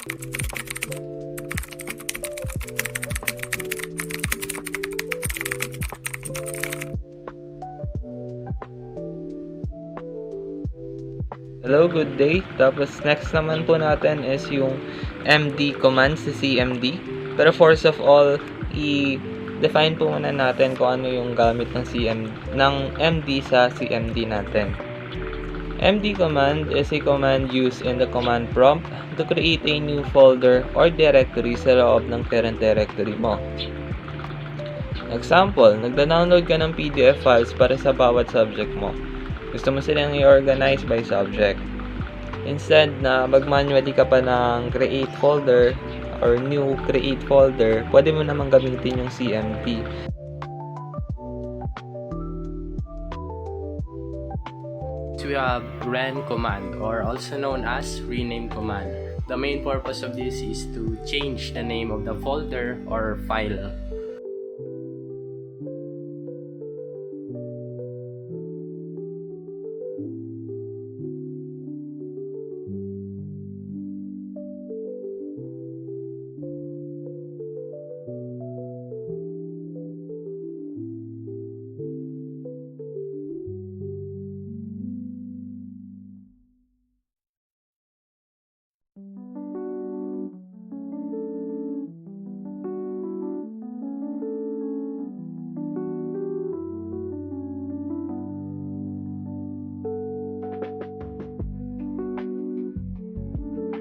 Hello, good day. Tapos next naman po natin is yung MD command sa CMD. Pero first of all, i-define po muna natin kung ano yung gamit ng MD sa CMD natin. MD command is a command used in the command prompt to create a new folder or directory sa loob ng current directory mo. Example, nagda-download ka ng PDF files para sa bawat subject mo. Gusto mo silang i-organize by subject. Instead na mag-manually ka pa ng create folder or new create folder, pwede mo naman gamitin yung CMD. We have ren command, or also known as rename command. The main purpose of this is to change the name of the folder or file.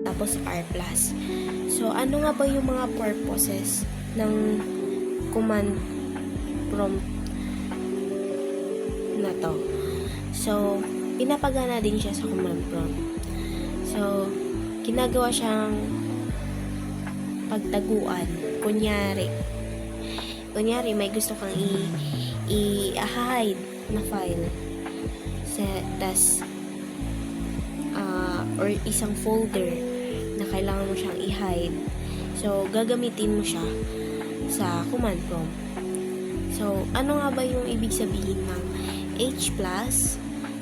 Tapos R+. So, ano nga ba yung mga purposes ng command prompt na to? So, pinapagana din siya sa command prompt. So, ginagawa siyang pagtaguan. Kunyari, may gusto kang i-hide na file. Or isang folder na kailangan mo siyang i-hide. So, gagamitin mo siya sa command prompt. So, ano nga ba yung ibig sabihin ng H+,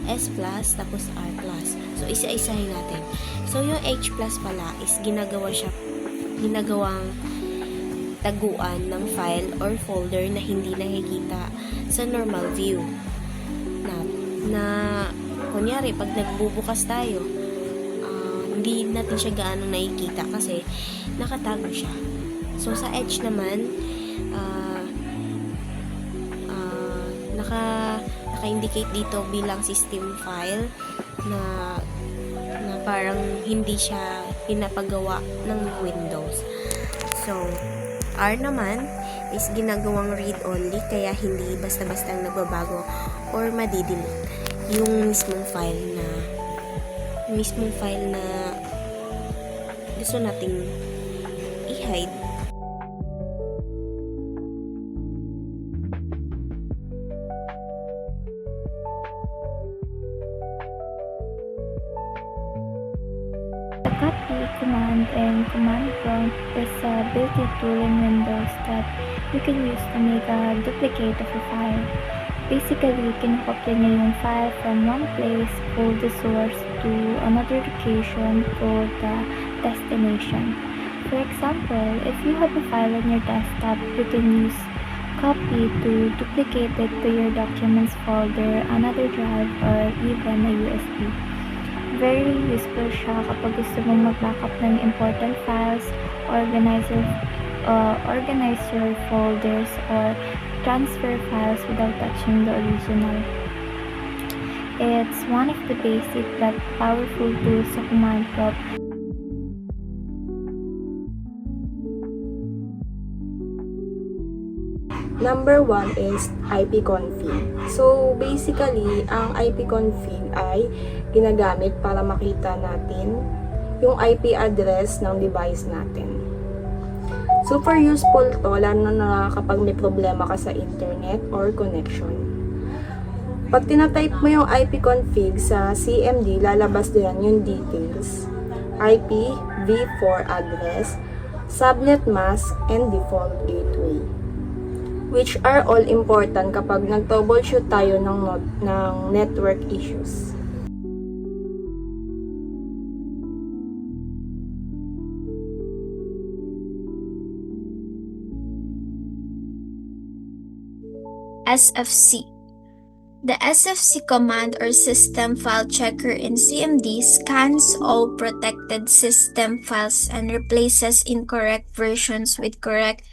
S+, tapos R+? So, isa-isahin natin. So, yung H+ pala is ginagawang taguan ng file or folder na hindi nakikita sa normal view. Na kunyari, pag nagbubukas tayo, hindi natin siya gaano nakikita kasi nakatago siya. So, sa H naman, naka-indicate dito bilang system file na parang hindi siya pinapagawa ng Windows. So, R naman is ginagawang read-only kaya hindi basta-bastang nagbabago or madidelete yung mismong file na gusto nating i-hide. The copy command and command prompt is a built-in tool in Windows that you can use to make a duplicate of a file. Basically, kinokopya niya yung file from one place called the source to another location called the destination. For example, if you have a file on your desktop, you can use copy to duplicate it to your documents folder, another drive, or even a USB. Very useful siya kapag gusto mong mag-backup ng important files, organize your folders, or transfer files without touching the original. It's one of the basic but powerful tools sa command prompt. Number 1 is ipconfig. So, basically, ang ipconfig ay ginagamit para makita natin yung IP address ng device natin. Super useful to, lalo na kapag may problema ka sa internet or connection. Pag tinatype mo yung ipconfig sa CMD, lalabas din yung details, IP, v4 address, subnet mask, and default gateway, which are all important kapag nag-troubleshoot tayo ng network issues. SFC. The SFC command or system file checker in CMD scans all protected system files and replaces incorrect versions with correct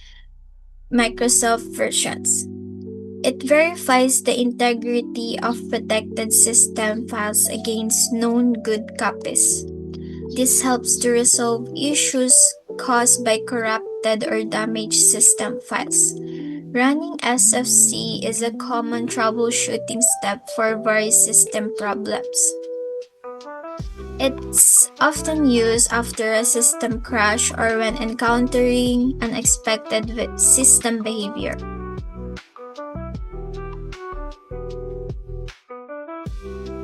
Microsoft versions. It verifies the integrity of protected system files against known good copies. This helps to resolve issues caused by corrupted or damaged system files. Running SFC is a common troubleshooting step for various system problems. It's often used after a system crash or when encountering unexpected system behavior.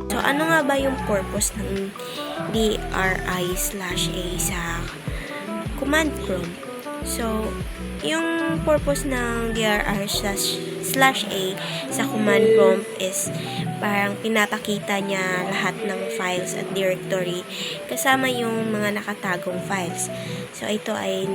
So, ano nga ba yung purpose ng DRI/A sa command prompt? So, yung purpose ng DRI/A sa command prompt is parang pinapakita niya lahat ng files at directory kasama yung mga nakatagong files. So, ito ay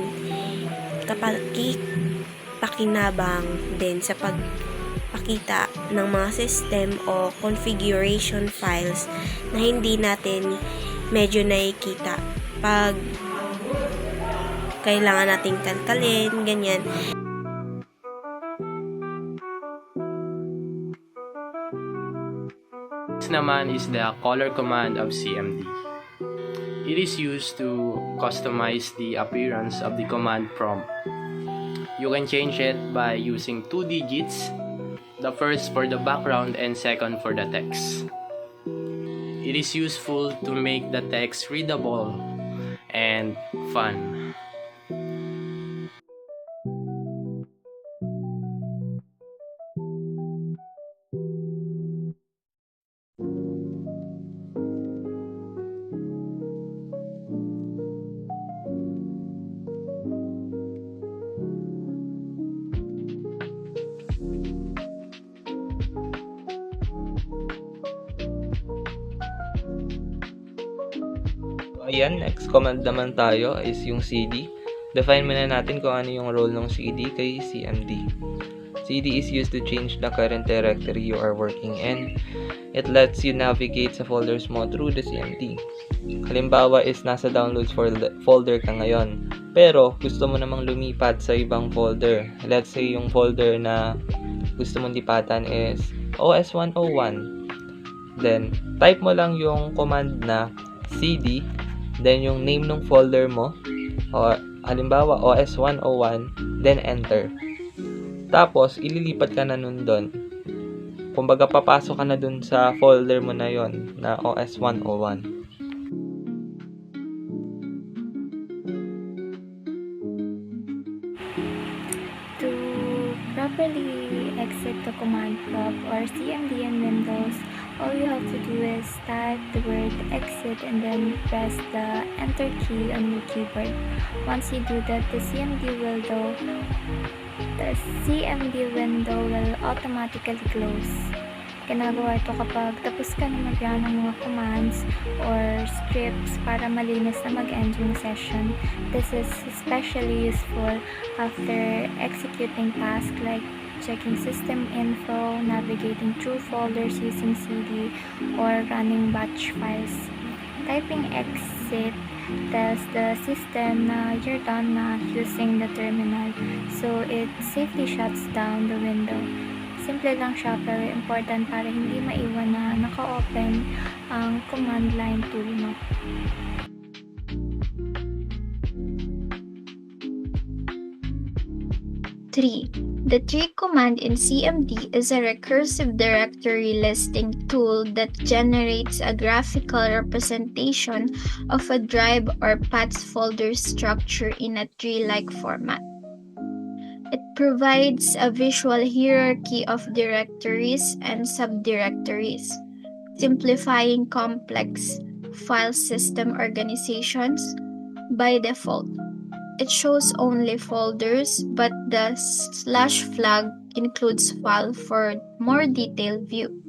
pakinabang din sa pagpakita ng mga system o configuration files na hindi natin medyo nakikita pag kailangan nating kalkalin, ganyan. Next naman is the color command of CMD. It is used to customize the appearance of the command prompt. You can change it by using 2 digits, the first for the background and second for the text. It is useful to make the text readable and fun. Ayan, next command naman tayo is yung CD. Define muna natin kung ano yung role ng CD kay CMD. CD is used to change the current directory you are working in. It lets you navigate sa folders mo through the CMD. Halimbawa is nasa downloads folder ka ngayon, pero gusto mo namang lumipat sa ibang folder. Let's say yung folder na gusto mong lipatan is OS101. Then, type mo lang yung command na CD, then yung name ng folder mo, o halimbawa OS101, then enter. Tapos, ililipat ka na nun doon. Kumbaga, papasok ka na dun sa folder mo na yon na OS101. To properly exit the command prompt or CMD in Windows, all you have to do is type the word exit and then press the enter key on your keyboard. Once you do that, the CMD window will automatically close. Ginagawa ito kapag tapos ka na mag-run ng mga commands or scripts para malinis na mag-end yung session. This is especially useful after executing tasks like checking system info, navigating through folders using CD, or running batch files. Typing exit tells the system na you're done na using the terminal, so it safely shuts down the window. Simple lang siya pero important para hindi maiwan na naka-open ang command line tool mo. The tree command in CMD is a recursive directory listing tool that generates a graphical representation of a drive or paths folder structure in a tree-like format. It provides a visual hierarchy of directories and subdirectories, simplifying complex file system organizations. By default, it shows only folders, but the / flag includes file for more detailed view.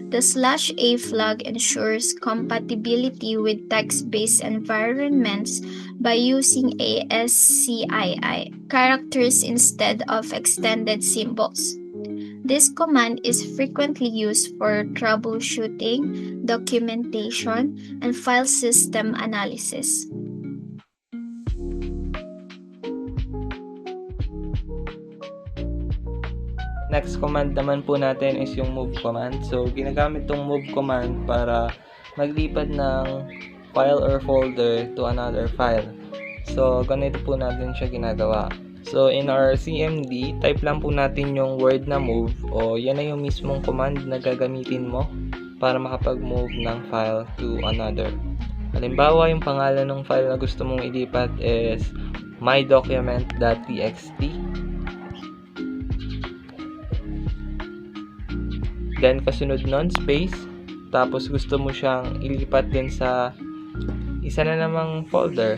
The /A flag ensures compatibility with text-based environments by using ASCII characters instead of extended symbols. This command is frequently used for troubleshooting, documentation, and file system analysis. Next command naman po natin is yung move command. So, ginagamit tong move command para maglipat ng file or folder to another file. So, ganito po natin siya ginagawa. So, in our CMD, type lang po natin yung word na move o yan na yung mismong command na gagamitin mo para makapag-move ng file to another. Halimbawa, yung pangalan ng file na gusto mong ilipat is mydocument.txt. Then, kasunod nun, space. Tapos, gusto mo siyang ilipat din sa isa na namang folder.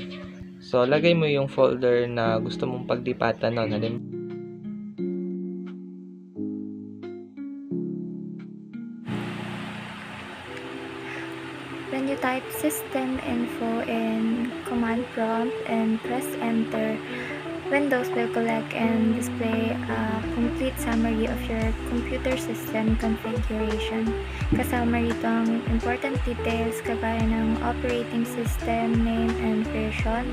So, lagay mo yung folder na gusto mong paglipatan nun. When you type system info in command prompt and press enter, Windows will collect and display a complete summary of your computer system configuration. Kasama rito ang important details kagaya ng operating system, name and version,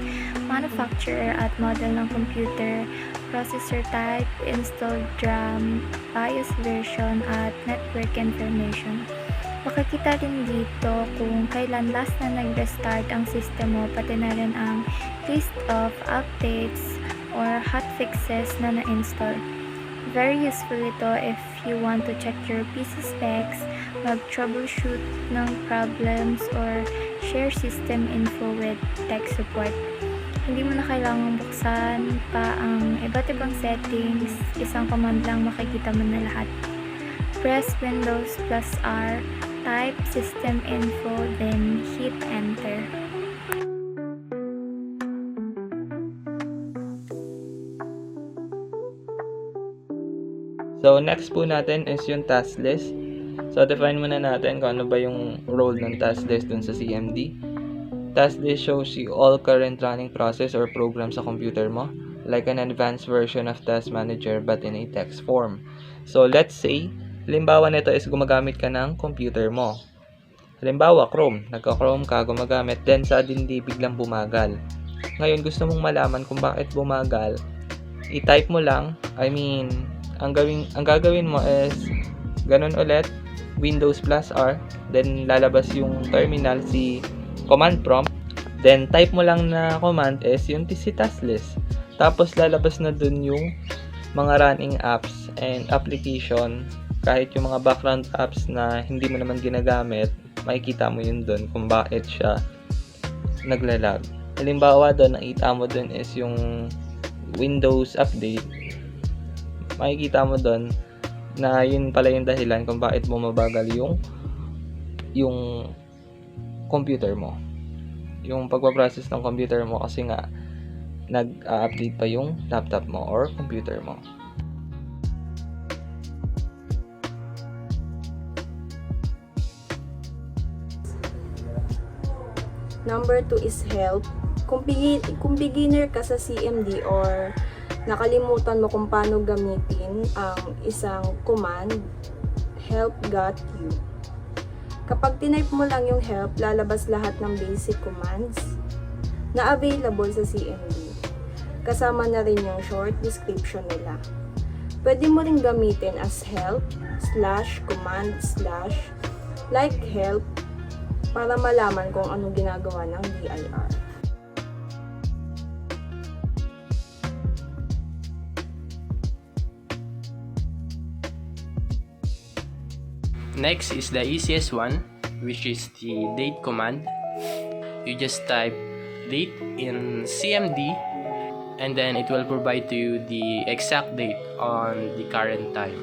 manufacturer at model ng computer, processor type, installed RAM, BIOS version at network information. Makikita rin dito kung kailan last na nag-restart ang system mo, pati na rin ang list of updates or hotfixes na na-install. Very useful ito if you want to check your PC specs, mag-troubleshoot ng problems, or share system info with tech support. Hindi mo na kailangang buksan pa ang iba't ibang settings, isang command lang makikita mo na lahat. Press Windows plus R, type system info, then hit enter. So, next po natin is yung task list. So, define muna natin kung ano ba yung role ng task list dun sa CMD. Task list shows you all current running process or program sa computer mo, like an advanced version of Task Manager but in a text form. So, let's say, halimbawa nito is gumagamit ka ng computer mo. Halimbawa, Chrome. Nagka-Chrome ka, gumagamit, then suddenly biglang bumagal. Ngayon, gusto mong malaman kung bakit bumagal, i-type mo lang, ang gagawin mo is ganun ulit, Windows plus R, then lalabas yung terminal, si command prompt, then type mo lang na command is yung si task list. Tapos lalabas na dun yung mga running apps and application, kahit yung mga background apps na hindi mo naman ginagamit, makikita mo yun dun kung bakit siya naglalag. Halimbawa doon, nakita mo dun is yung Windows update, makikita mo doon na yun pala yung dahilan kung bakit bumabagal yung computer mo. Yung pagpaprocess ng computer mo kasi nga nag-update pa yung laptop mo or computer mo. Number 2 is help. Kung beginner ka sa CMD or nakalimutan mo kung paano gamitin ang isang command, help got you. Kapag tinype mo lang yung help, lalabas lahat ng basic commands na available sa CMD. Kasama na rin yung short description nila. Pwede mo rin gamitin as help, /command/ like help para malaman kung anong ginagawa ng DIR. Next is the easiest one, which is the date command. You just type date in CMD and then it will provide to you the exact date on the current time.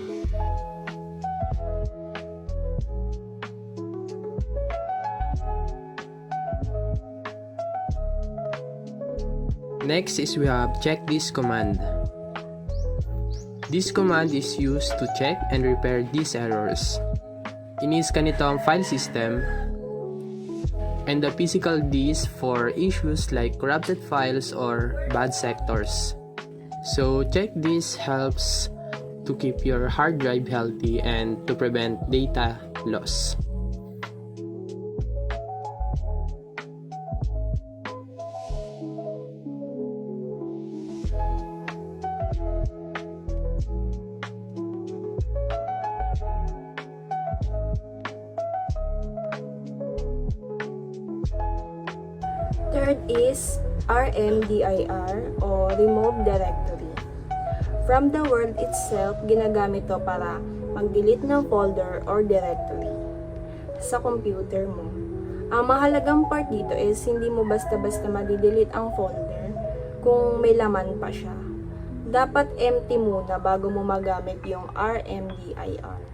Next is we have check this command. This command is used to check and repair these errors. Inis-scan nito ang file system and the physical disk for issues like corrupted files or bad sectors. So check this helps to keep your hard drive healthy and to prevent data loss. Third is RMDIR o Remove Directory. From the word itself, ginagamit to para mag-delete ng folder or directory sa computer mo. Ang mahalagang part dito is hindi mo basta-basta ma-delete ang folder kung may laman pa siya. Dapat empty muna bago mo magamit yung RMDIR.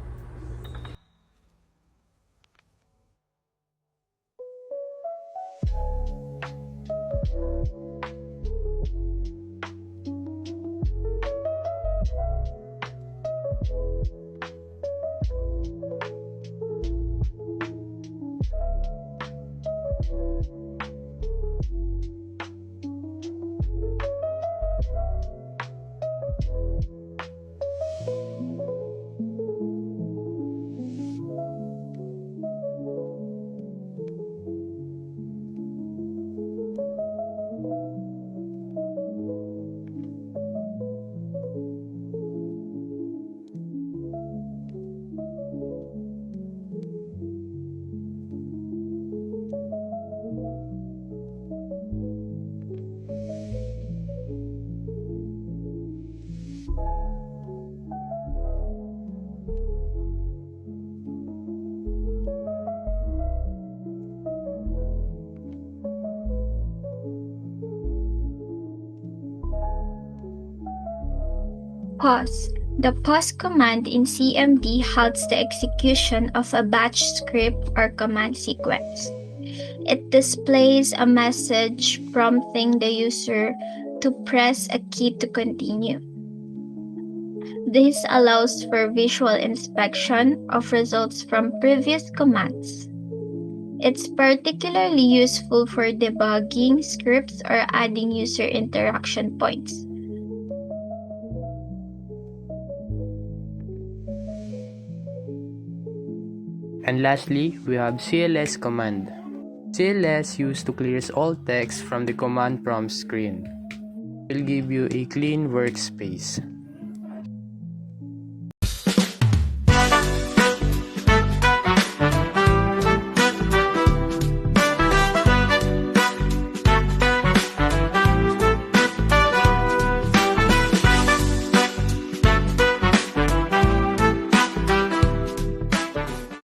Pause. The pause command in CMD halts the execution of a batch script or command sequence. It displays a message prompting the user to press a key to continue. This allows for visual inspection of results from previous commands. It's particularly useful for debugging scripts or adding user interaction points. And lastly, we have CLS command. CLS used to clear all text from the command prompt screen. It will give you a clean workspace.